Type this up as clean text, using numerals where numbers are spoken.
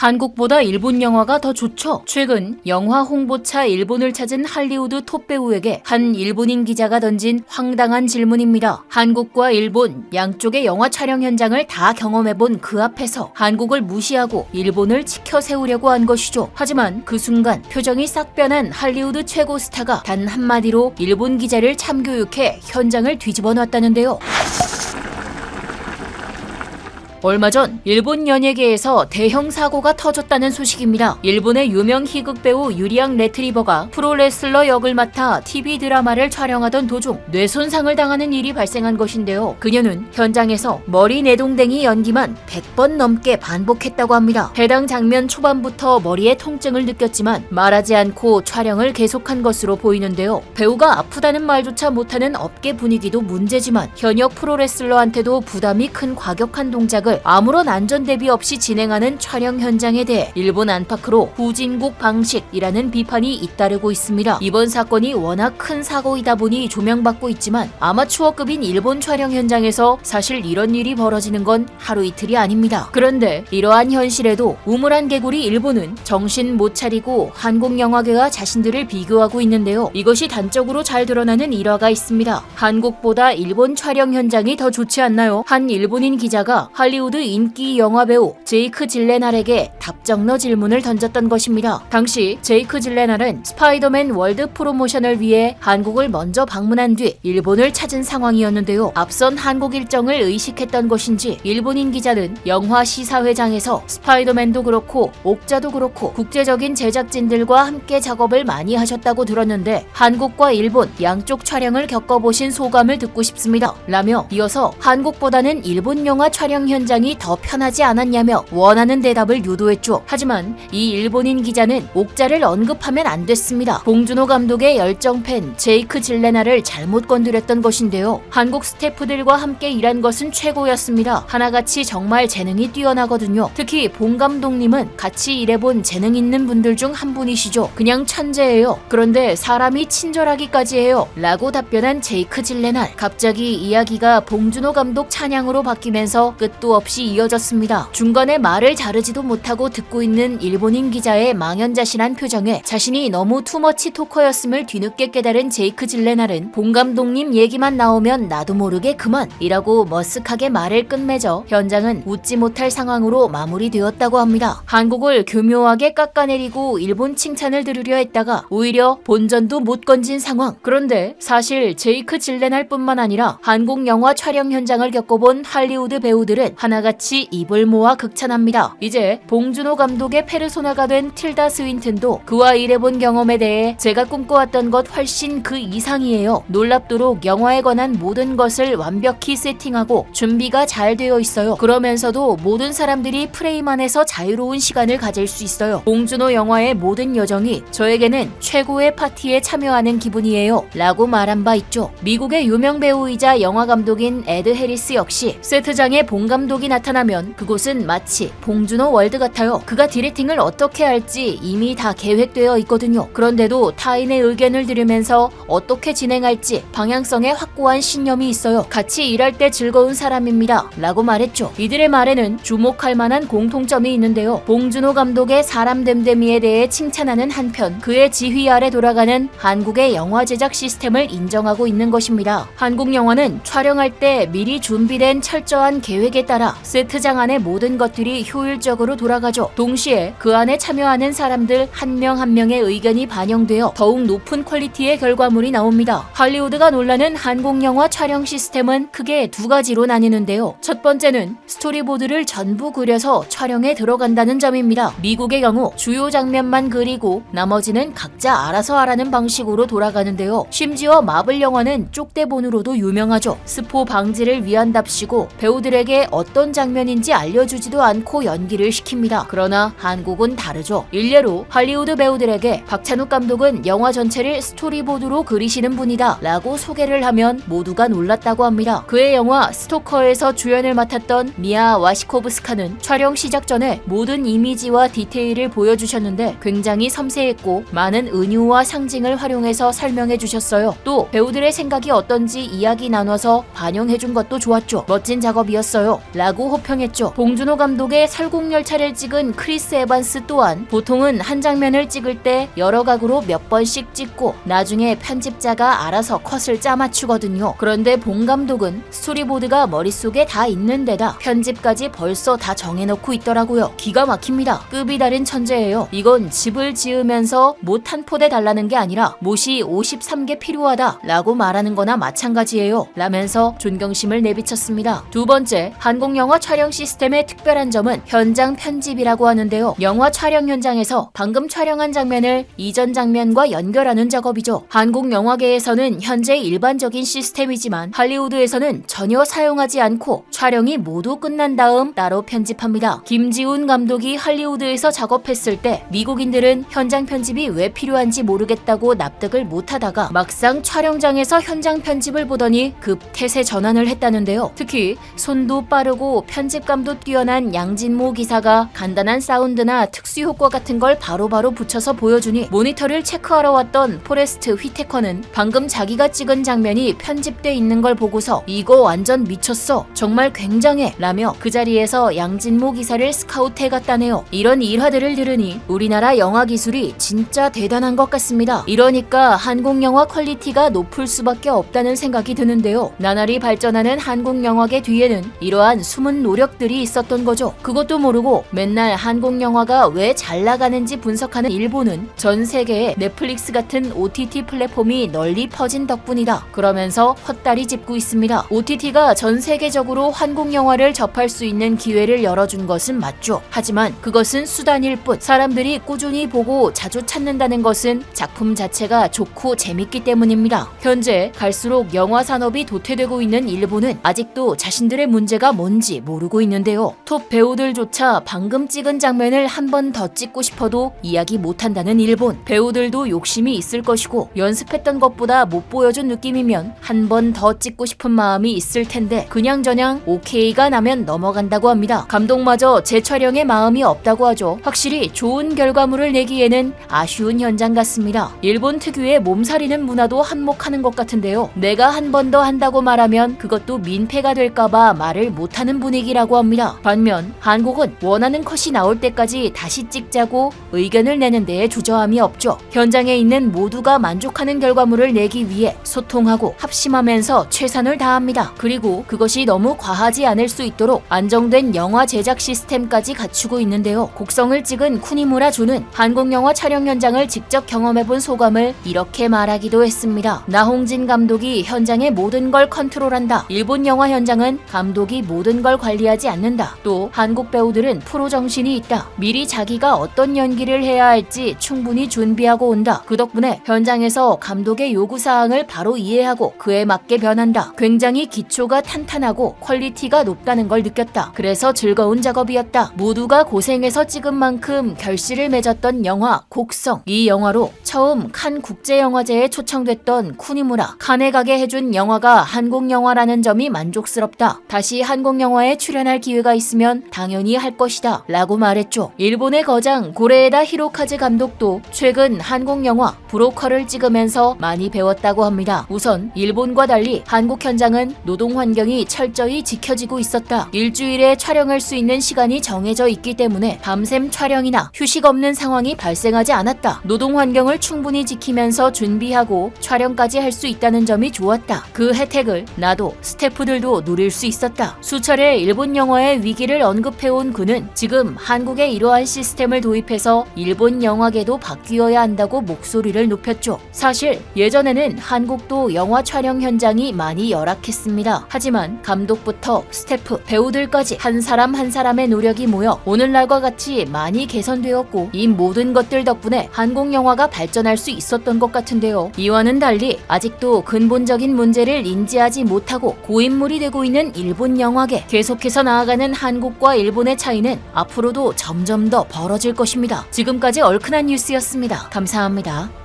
한국보다 일본 영화가 더 좋죠. 최근 영화 홍보차 일본을 찾은 할리우드 톱 배우에게 한 일본인 기자가 던진 황당한 질문입니다. 한국과 일본 양쪽의 영화 촬영 현장을 다 경험해본 그 앞에서 한국을 무시하고 일본을 치켜 세우려고 한 것이죠. 하지만 그 순간 표정이 싹 변한 할리우드 최고 스타가 단 한마디로 일본 기자를 참교육해 현장을 뒤집어 놨다는데요. 얼마 전 일본 연예계에서 대형 사고가 터졌다는 소식입니다. 일본의 유명 희극 배우 유리앙 레트리버가 프로레슬러 역을 맡아 TV 드라마를 촬영하던 도중 뇌손상을 당하는 일이 발생한 것인데요. 그녀는 현장에서 머리 내동댕이 연기만 100번 넘게 반복했다고 합니다. 해당 장면 초반부터 머리에 통증을 느꼈지만 말하지 않고 촬영을 계속한 것으로 보이는데요. 배우가 아프다는 말조차 못하는 업계 분위기도 문제지만 현역 프로레슬러한테도 부담이 큰 과격한 동작을 아무런 안전 대비 없이 진행하는 촬영 현장에 대해 일본 안팎으로 후진국 방식이라는 비판이 잇따르고 있습니다. 이번 사건이 워낙 큰 사고이다 보니 조명받고 있지만 아마추어급인 일본 촬영 현장에서 사실 이런 일이 벌어지는 건 하루 이틀이 아닙니다. 그런데 이러한 현실에도 우물안 개구리 일본은 정신 못 차리고 한국 영화계와 자신들을 비교하고 있는데요. 이것이 단적으로 잘 드러나는 일화가 있습니다. 한국보다 일본 촬영 현장이 더 좋지 않나요? 한 일본인 기자가 할리우드 인기 영화배우 제이크 질레날에게 답정너 질문을 던졌던 것입니다. 당시 제이크 질레날은 스파이더맨 월드 프로모션을 위해 한국을 먼저 방문한 뒤 일본을 찾은 상황이었는데요. 앞선 한국 일정을 의식했던 것인지 일본인 기자는 영화 시사회장에서 스파이더맨도 그렇고 옥자도 그렇고 국제적인 제작진들과 함께 작업을 많이 하셨다고 들었는데 한국과 일본 양쪽 촬영을 겪어보신 소감을 듣고 싶습니다. 라며 이어서 한국보다는 일본 영화 촬영 현장이 더 편하지 않았냐며 원하는 대답을 유도했죠. 하지만 이 일본인 기자는 옥자를 언급하면 안 됐습니다. 봉준호 감독의 열정 팬 제이크 질레나를 잘못 건드렸던 것인데요. 한국 스태프들과 함께 일한 것은 최고였습니다. 하나같이 정말 재능이 뛰어나거든요. 특히 봉 감독님은 같이 일해본 재능 있는 분들 중 한 분이시죠. 그냥 천재예요. 그런데 사람이 친절하기까지 해요. 라고 답변한 제이크 질레날. 갑자기 이야기가 봉준호 감독 찬양으로 바뀌면서 끝도 없이 이어졌습니다. 중간에 말을 자르지도 못하고 듣고 있는 일본인 기자의 망연자실한 표정에 자신이 너무 투머치 토커였음을 뒤늦게 깨달은 제이크 질레날은 봉 감독님 얘기만 나오면 나도 모르게 그만이라고 머쓱하게 말을 끝맺어 현장은 웃지 못할 상황으로 마무리되었다고 합니다. 한국을 교묘하게 깎아내리고 일본 칭찬을 들으려 했다가 오히려 본전도 못 건진 상황. 그런데 사실 제이크 질레날뿐만 아니라 한국 영화 촬영 현장을 겪어본 할리우드 배우들은 하나같이 입을 모아 극찬합니다. 이제 봉준호 감독의 페르소나가 된 틸다 스윈튼도 그와 일해본 경험에 대해 제가 꿈꿔왔던 것 훨씬 그 이상이에요. 놀랍도록 영화에 관한 모든 것을 완벽히 세팅하고 준비가 잘 되어 있어요. 그러면서도 모든 사람들이 프레임 안에서 자유로운 시간을 가질 수 있어요. 봉준호 영화의 모든 여정이 저에게는 최고의 파티에 참여하는 기분이에요. 라고 말한 바 있죠. 미국의 유명 배우이자 영화 감독인 에드 해리스 역시 세트장에 봉 감독이 나타나면 그곳은 마치 봉준호 월드 같아요. 그가 디렉팅을 어떻게 할지 이미 다 계획되어 있거든요. 그런데도 타인의 의견을 들으면서 어떻게 진행할지 방향성에 확고한 신념이 있어요. 같이 일할 때 즐거운 사람입니다. 라고 말했죠. 이들의 말에는 주목할 만한 공통점이 있는데요. 봉준호 감독의 사람 됨됨이에 대해 칭찬하는 한편 그의 지휘 아래 돌아가는 한국의 영화 제작 시스템을 인정하고 있는 것입니다. 한국 영화는 촬영할 때 미리 준비된 철저한 계획에 따라 세트장 안의 모든 것들이 효율적으로 돌아가죠. 동시에 그 안에 참여하는 사람들 한 명 한 명의 의견이 반영되어 더욱 높은 퀄리티의 결과물이 나옵니다. 할리우드가 놀라는 한국 영화 촬영 시스템은 크게 두 가지로 나뉘는데요. 첫 번째는 스토리보드를 전부 그려서 촬영에 들어간다는 점입니다. 미국의 경우 주요 장면만 그리고 나머지는 각자 알아서 하라는 방식으로 돌아가는데요. 심지어 마블 영화는 쪽대본으로도 유명하죠. 스포 방지를 위한답시고 배우들에게 어떤 장면인지 알려주지도 않고 연기를 시킵니다. 그러나 한국은 다르죠. 일례로 할리우드 배우들에게 박찬욱 감독은 영화 전체를 스토리보드로 그리시는 분이다 라고 소개를 하면 모두가 놀랐다고 합니다. 그의 영화 스토커에서 주연을 맡았던 미아 와시코브스카는 촬영 시작 전에 모든 이미지와 디테일을 보여주셨는데 굉장히 섬세했고 많은 은유와 상징을 활용해서 설명해 주셨어요. 또 배우들의 생각이 어떤지 이야기 나눠서 반영해 준 것도 좋았죠. 멋진 작업이었어요. 라고 호평했죠. 봉준호 감독의 설국열차를 찍은 크리스 에반스 또한 보통은 한 장면을 찍을 때 여러 각으로 몇 번씩 찍고 나중에 편집자가 알아서 컷을 짜맞추거든요. 그런데 봉 감독은 스토리보드가 머릿속에 다 있는 데다 편집까지 벌써 다 정해놓고 있더라고요. 기가 막힙니다. 급이 다른 천재예요. 이건 집을 지으면서 못 한 포대 달라는 게 아니라 못이 53개 필요하다 라고 말하는 거나 마찬가지예요 라면서 존경심을 내비쳤습니다. 두 번째, 한국 영화 촬영 시스템의 특별한 점은 현장 편집이라고 하는데요. 영화 촬영 현장에서 방금 촬영한 장면을 이전 장면과 연결하는 작업이죠. 한국 영화계에서는 현재 일반적인 시스템이지만 할리우드에서는 전혀 사용하지 않고 촬영이 모두 끝난 다음 따로 편집합니다. 김지훈 감독이 할리우드에서 작업했을 때 미국인들은 현장 편집이 왜 필요한지 모르겠다고 납득을 못하다가 막상 촬영장에서 현장 편집을 보더니 급 태세 전환을 했다는데요. 특히 손도 빠르고 편집감도 뛰어난 양진모 기사가 간단한 사운드나 특수 효과 같은 걸 바로바로 붙여서 보여주니 모니터를 체크하러 왔던 포레스트 휘테커는 방금 자기가 찍은 장면이 편집돼 있는 걸 보고서 이거 완전 미쳤어, 정말 굉장해 라며 그 자리에서 양진모 기사를 스카우트해갔다네요. 이런 일화들을 들으니 우리나라 영화 기술이 진짜 대단한 것 같습니다. 이러니까 한국 영화 퀄리티가 높을 수밖에 없다는 생각이 드는데요. 나날이 발전하는 한국 영화계 뒤에는 이러한 숨은 노력들이 있었던 거죠. 그것도 모르고 맨날 한국 영화가 왜 잘 나가는지 분석하는 일본은 전 세계에 넷플릭스 같은 OTT 플랫폼이 널리 퍼진 덕분이다 그러면서 헛다리 짚고 있습니다. OTT가 전 세계적으로 한국 영화를 접할 수 있는 기회를 열어준 것은 맞죠. 하지만 그것은 수단일 뿐 사람들이 꾸준히 보고 자주 찾는다는 것은 작품 자체가 좋고 재밌기 때문입니다. 현재 갈수록 영화 산업이 도태되고 있는 일본은 아직도 자신들의 문제가 뭔지 모르고 있는데요. 톱 배우들조차 방금 찍은 장면을 한 번 더 찍고 싶어도 이야기 못한다는 일본. 배우들도 욕심이 있을 것이고 연습했던 것보다 못 보여준 느낌이면 한 번 더 찍고 싶은 마음이 있을 텐데 그냥저냥 오케이가 나면 넘어간다고 합니다. 감독마저 재촬영에 마음이 없다고 하죠. 확실히 좋은 결과물을 내기에는 아쉬운 현장 같습니다. 일본 특유의 몸살이는 문화도 한몫하는 것 같은데요. 내가 한 번 더 한다고 말하면 그것도 민폐가 될까봐 말을 못하는 분위기라고 합니다. 반면 한국은 원하는 컷이 나올 때까지 다시 찍자고 의견을 내는 데에 주저함이 없죠. 현장에 있는 모두가 만족하는 결과물을 내기 위해 소통하고 합심하면서 최선을 다합니다. 그리고 그것이 너무 과하지 않을 수 있도록 안정된 영화 제작 시스템까지 갖추고 있는데요. 곡성을 찍은 쿠니무라 주는 한국 영화 촬영 현장을 직접 경험해본 소감을 이렇게 말하기도 했습니다. 나홍진 감독이 현장의 모든 걸 컨트롤한다. 일본 영화 현장은 감독이 모든 걸 관리하지 않는다. 또 한국 배우들은 프로 정신이 있다. 미리 자기가 어떤 연기를 해야 할지 충분히 준비하고 온다. 그 덕분에 현장에서 감독의 요구사항을 바로 이해하고 그에 맞게 변한다. 굉장히 기초가 탄탄하고 퀄리티가 높다는 걸 느꼈다. 그래서 즐거운 작업이었다. 모두가 고생해서 찍은 만큼 결실을 맺었던 영화 곡성. 이 영화로 처음 칸 국제영화제에 초청됐던 쿠니무라. 칸에 가게 해준 영화가 한국 영화라는 점이 만족스럽다. 다시 한국 영화에 출연할 기회가 있으면 당연히 할 것이다 라고 말했죠. 일본의 거장 고레에다 히로카즈 감독도 최근 한국 영화 브로커를 찍으면서 많이 배웠다고 합니다. 우선 일본과 달리 한국 현장은 노동 환경이 철저히 지켜지고 있었다. 일주일에 촬영할 수 있는 시간이 정해져 있기 때문에 밤샘 촬영이나 휴식 없는 상황이 발생하지 않았다. 노동 환경을 충분히 지키면서 준비하고 촬영까지 할 수 있다는 점이 좋았다. 그 혜택을 나도 스태프들도 누릴 수 있었다. 수차례 일본 영화의 위기를 언급해온 그는 지금 한국에 이러한 시스템을 도입해서 일본 영화계도 바뀌어야 한다고 목소리를 높였죠. 사실 예전에는 한국도 영화 촬영 현장이 많이 열악했습니다. 하지만 감독부터 스태프, 배우들까지 한 사람 한 사람의 노력이 모여 오늘날과 같이 많이 개선되었고 이 모든 것들 덕분에 한국 영화가 발전할 수 있었던 것 같은데요. 이와는 달리 아직도 근본적인 문제를 인지하지 못하고 고인물이 되고 있는 일본 영화계. 계속해서 나아가는 한국과 일본의 차이는 앞으로도 점점 더 벌어질 것입니다. 지금까지 얼큰한 뉴스였습니다. 감사합니다.